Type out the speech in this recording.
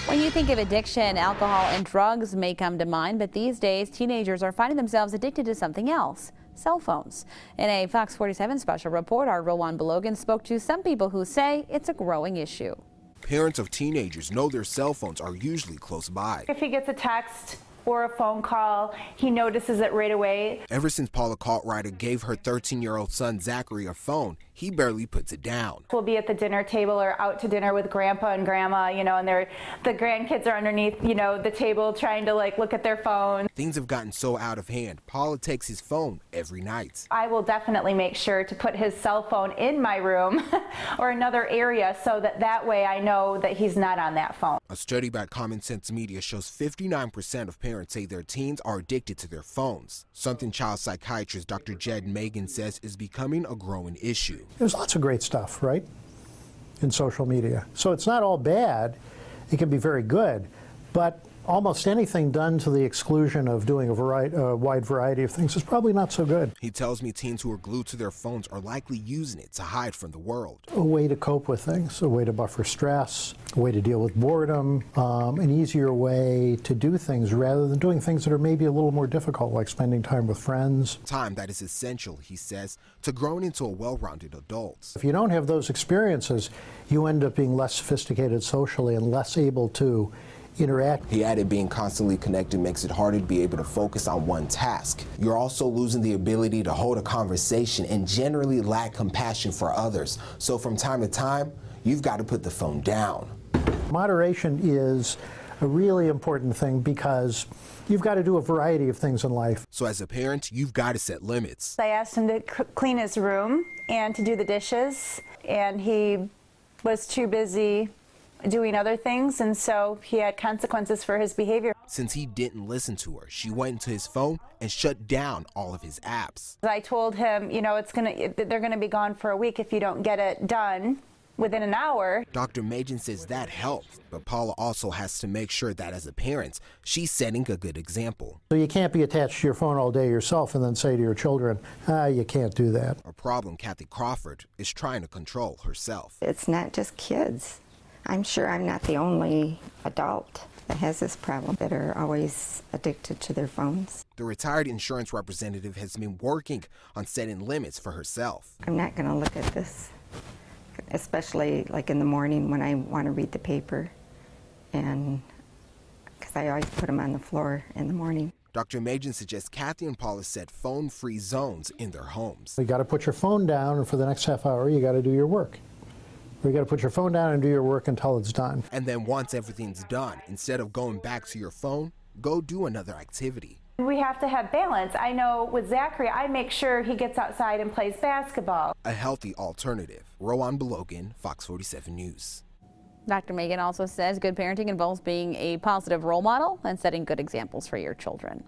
When you think of addiction, alcohol and drugs may come to mind, but these days teenagers are finding themselves addicted to something else: cell phones. In a Fox 47 special report, our Rilwan Balogun spoke to some people who say it's a growing issue. Parents of teenagers know their cell phones are usually close by. If he gets a text or a phone call, he notices it right away. Ever since Paula Cartwright gave her 13-year-old son Zachary a phone, he barely puts it down. We'll be at the dinner table or out to dinner with grandpa and grandma, and the grandkids are underneath, the table trying to look at their phone. Things have gotten so out of hand, Paula takes his phone every night. I will definitely make sure to put his cell phone in my room or another area so that way I know that he's not on that phone. A study by Common Sense Media shows 59% of parents say their teens are addicted to their phones, something child psychiatrist Dr. Jed Megan says is becoming a growing issue. There's lots of great stuff, right, in social media. So it's not all bad. It can be very good, but almost anything done to the exclusion of doing a wide variety of things is probably not so good. He tells me teens who are glued to their phones are likely using it to hide from the world. A way to cope with things, a way to buffer stress, a way to deal with boredom, an easier way to do things rather than doing things that are maybe a little more difficult, like spending time with friends. Time that is essential, he says, to growing into a well-rounded adult. If you don't have those experiences, you end up being less sophisticated socially and less able to interact. He added being constantly connected makes it harder to be able to focus on one task. You're also losing the ability to hold a conversation and generally lack compassion for others. So from time to time, you've got to put the phone down. Moderation is a really important thing because you've got to do a variety of things in life. So as a parent, you've got to set limits. I asked him to clean his room and to do the dishes, and he was too busy doing other things, and so he had consequences for his behavior. Since he didn't listen to her, she went into his phone and shut down all of his apps. I told him, they're gonna be gone for a week if you don't get it done within an hour. Dr. Majan says that helps, but Paula also has to make sure that as a parent, she's setting a good example. So you can't be attached to your phone all day yourself and then say to your children, you can't do that. A problem Kathy Crawford is trying to control herself. It's not just kids. I'm sure I'm not the only adult that has this problem, that are always addicted to their phones. The retired insurance representative has been working on setting limits for herself. I'm not going to look at this, especially like in the morning when I want to read the paper, and because I always put them on the floor in the morning. Dr. Majan suggests Kathy and Paula set phone-free zones in their homes. You got to put your phone down, and for the next half hour, you got to do your work. You got to put your phone down and do your work until it's done. And then once everything's done, instead of going back to your phone, go do another activity. We have to have balance. I know with Zachary, I make sure he gets outside and plays basketball. A healthy alternative. Rilwan Balogun, Fox 47 News. Dr. Megan also says good parenting involves being a positive role model and setting good examples for your children.